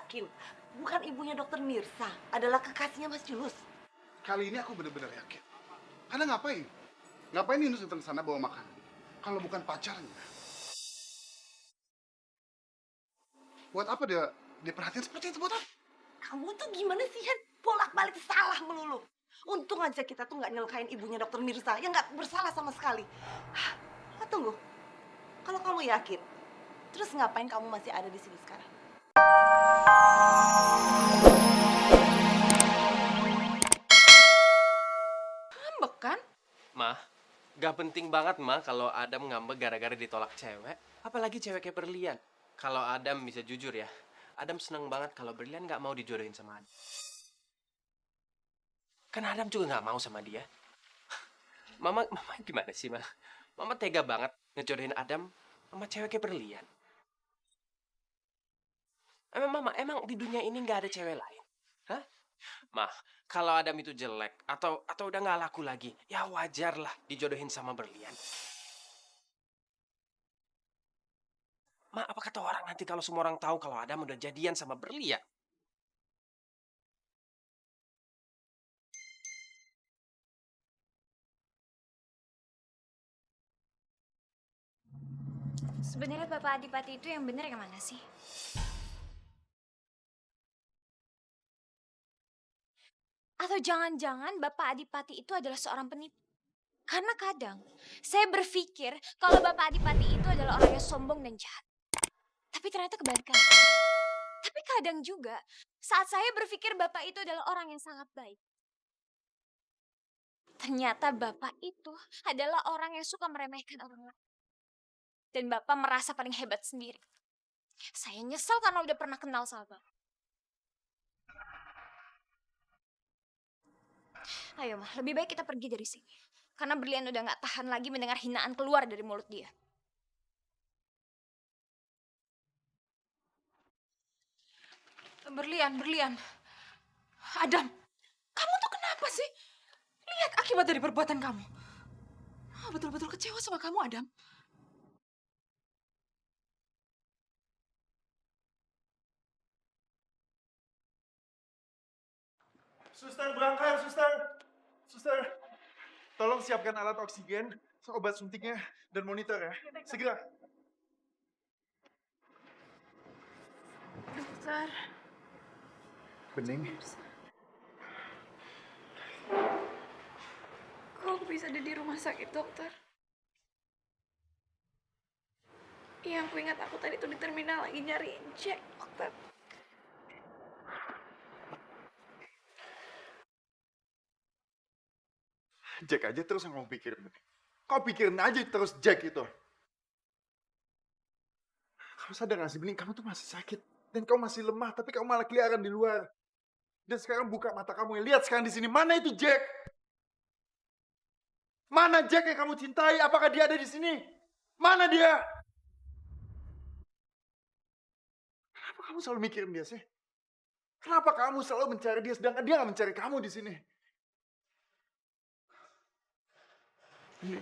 yakin bukan ibunya dokter Mirsa adalah kekasihnya Mas Julus? Kali ini aku benar-benar yakin. Karena ngapain? Ngapain Yunus datang ke sana bawa makanan? Kalau bukan pacarnya. Buat apa dia perhatian seperti itu buat apa? Kamu tuh gimana sih, Han? Bolak-balik salah melulu. Untung aja kita tuh nggak nyelakain ibunya dokter Mirsa yang nggak bersalah sama sekali. Hah, tunggu. Kalau kamu yakin, terus ngapain kamu masih ada di sini sekarang? Ngambek kan? Mah, gak penting banget mah kalau Adam ngambek gara-gara ditolak cewek. Apalagi ceweknya berlian. Kalau Adam bisa jujur ya, Adam seneng banget kalau berlian gak mau dijodohin sama Adam. Kan Adam juga gak mau sama dia. Mama gimana sih, Mah? Mama tega banget ngejodohin Adam sama ceweknya berlian. Emang di dunia ini gak ada cewek lain? Hah? Mah, kalau Adam itu jelek atau udah nggak laku lagi, ya wajar lah dijodohin sama berlian. Mah, apa kata orang nanti kalau semua orang tahu kalau Adam udah jadian sama berlian? Sebenarnya Bapak Adipati itu yang benar yang mana sih? Atau jangan-jangan Bapak Adipati itu adalah seorang penipu? Karena kadang saya berpikir kalau Bapak Adipati itu adalah orang yang sombong dan jahat. Tapi ternyata kebalikan. Tapi kadang juga saat saya berpikir Bapak itu adalah orang yang sangat baik. Ternyata Bapak itu adalah orang yang suka meremehkan orang lain. Dan Bapak merasa paling hebat sendiri. Saya nyesel karena udah pernah kenal sama Bapak. Ayo mah, lebih baik kita pergi dari sini. Karena Berlian udah gak tahan lagi mendengar hinaan keluar dari mulut dia. Berlian. Adam, kamu tuh kenapa sih? Lihat akibat dari perbuatan kamu. Betul-betul kecewa sama kamu, Adam. Suster, berangkat, suster. Suster, tolong siapkan alat oksigen, obat suntiknya, dan monitor ya. Segera. Dokter. Bening. Kok aku bisa ada di rumah sakit, dokter? Yang aku ingat aku tadi tuh di terminal lagi nyari Jack, dokter. Jack aja terus yang kamu pikirin. Kau pikirin aja terus Jack itu. Kamu sadar gak sih, Bening? Kamu tuh masih sakit. Dan kamu masih lemah, tapi kamu malah keliaran di luar. Dan sekarang buka mata kamu, lihat sekarang di sini. Mana itu Jack? Mana Jack yang kamu cintai? Apakah dia ada di sini? Mana dia? Kenapa kamu selalu mikirin dia sih? Kenapa kamu selalu mencari dia sedangkan dia gak mencari kamu di sini? Ini,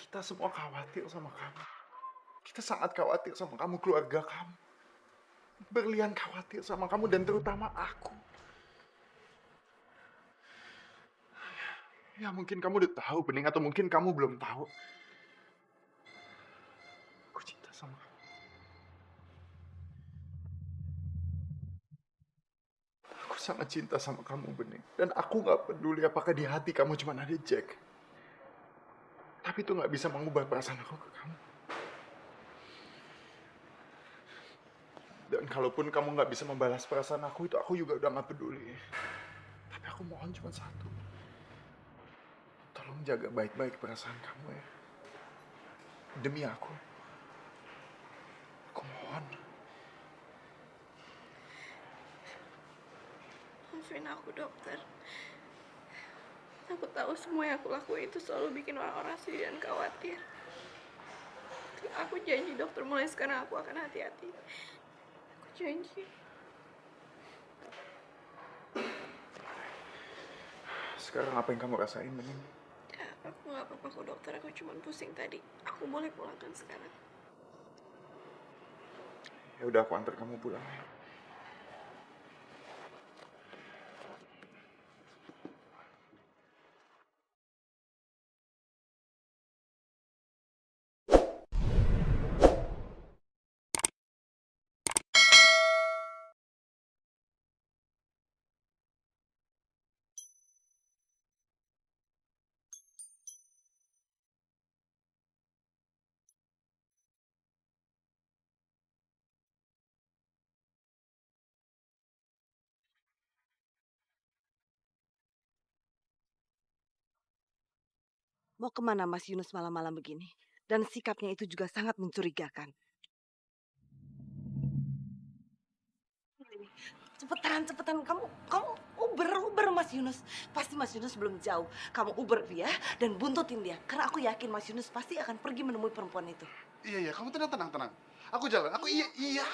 kita semua khawatir sama kamu. Kita sangat khawatir sama kamu, keluarga kamu. Berlian khawatir sama kamu dan terutama aku. Ya mungkin kamu udah tahu, Bening, atau mungkin kamu belum tahu. Aku cinta sama kamu. Aku sangat cinta sama kamu, Bening. Dan aku gak peduli apakah di hati kamu cuma ada Jack. Tapi itu gak bisa mengubah perasaan aku ke kamu. Dan kalaupun kamu gak bisa membalas perasaan aku, itu aku juga udah gak peduli. Tapi aku mohon cuma satu. Tolong jaga baik-baik perasaan kamu ya. Demi aku. Aku mohon. Maafin aku, dokter. Aku tahu semua yang aku lakuin itu selalu bikin orang-orang sedih dan khawatir. Aku janji, dokter, mulai sekarang aku akan hati-hati. Aku janji. Sekarang apa yang kamu rasain, Bening? Ya, aku gak apa-apa kok, dokter. Aku cuma pusing tadi. Aku boleh pulangkan sekarang. Ya udah, aku antar kamu pulang. Mau kemana Mas Yunus malam-malam begini? Dan sikapnya itu juga sangat mencurigakan. Cepetan, cepetan. Kamu Uber Mas Yunus. Pasti Mas Yunus belum jauh. Kamu Uber dia dan buntutin dia. Karena aku yakin Mas Yunus pasti akan pergi menemui perempuan itu. Iya, kamu tenang. Aku jalan, iya.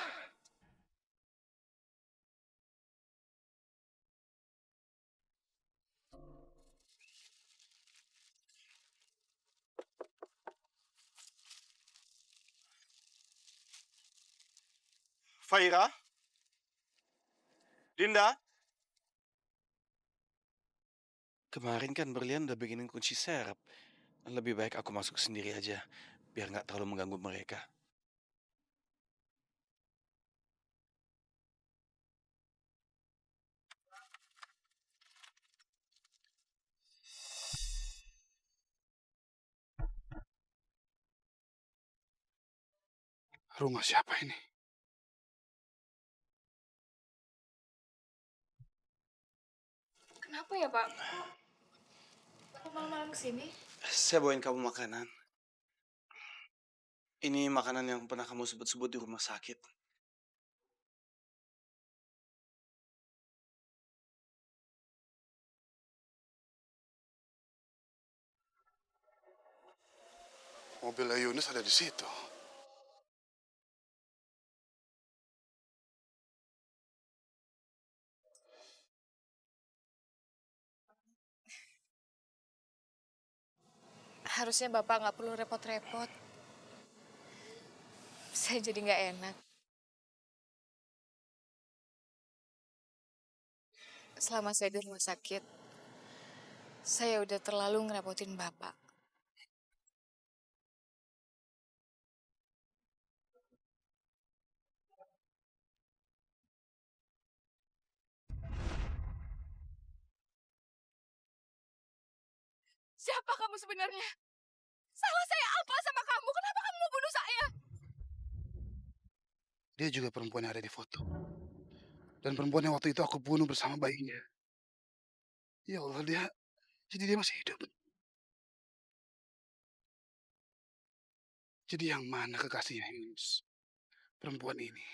Faira? Dinda? Kemarin kan Berlian udah bikinin kunci serep. Lebih baik aku masuk sendiri aja, biar nggak terlalu mengganggu mereka. Rumah siapa ini? Kenapa ya, Pak? Kok malam-malam kesini? Saya bawain kamu makanan. Ini makanan yang pernah kamu sebut-sebut di rumah sakit. Mobilnya Yunus ada di situ. Harusnya Bapak nggak perlu repot-repot. Saya jadi nggak enak. Selama saya di rumah sakit, saya udah terlalu ngerepotin Bapak. Siapa kamu sebenarnya? Salah saya apa sama kamu? Kenapa kamu mau bunuh saya? Dia juga perempuan yang ada di foto. Dan perempuan yang waktu itu aku bunuh bersama bayinya. Ya Allah, jadi dia masih hidup. Jadi yang mana kekasihnya Yunus? Perempuan ini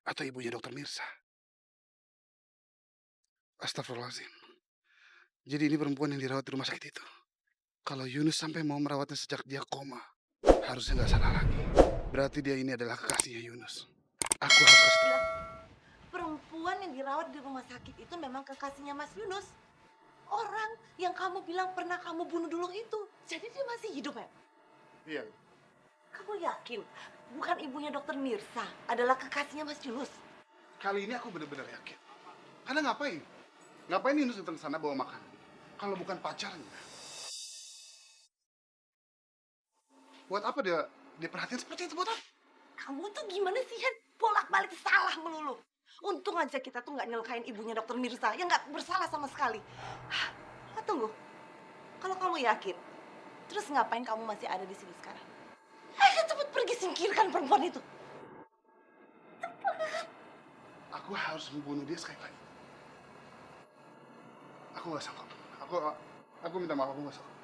atau ibunya Dokter Mirza? Astagfirullahaladzim. Jadi ini perempuan yang dirawat di rumah sakit itu. Kalau Yunus sampai mau merawatnya sejak dia koma, harusnya nggak salah lagi. Berarti dia ini adalah kekasihnya Yunus. Aku harus kasih tahu. Perempuan yang dirawat di rumah sakit itu memang kekasihnya Mas Yunus. Orang yang kamu bilang pernah kamu bunuh dulu itu. Jadi dia masih hidup ya? Iya. Kamu yakin bukan ibunya Dokter Mirza adalah kekasihnya Mas Yunus? Kali ini aku benar-benar yakin. Karena ngapain? Ngapain Yunus datang ke sana bawa makanan? Kalau bukan pacarnya. Buat apa dia perhatian seperti itu? Buat apa? Kamu tuh gimana sih, Han? Bolak-balik salah melulu. Untung aja kita tuh nggak nyelakain ibunya Dokter Mirza yang nggak bersalah sama sekali. Tunggu, kalau kamu yakin, terus ngapain kamu masih ada di sini sekarang? Ayo cepet pergi singkirkan perempuan itu. Aku harus membunuh dia sekali lagi. Aku nggak sanggup. Aku minta maaf, aku nggak sanggup.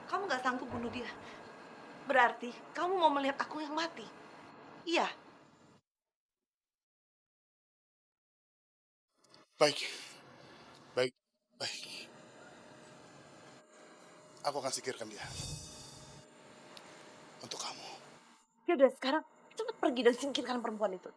Kamu nggak sanggup bunuh dia. Berarti kamu mau melihat aku yang mati. Iya. Baik. Aku akan singkirkan dia. Untuk kamu. Ya udah sekarang cepet pergi dan singkirkan perempuan itu.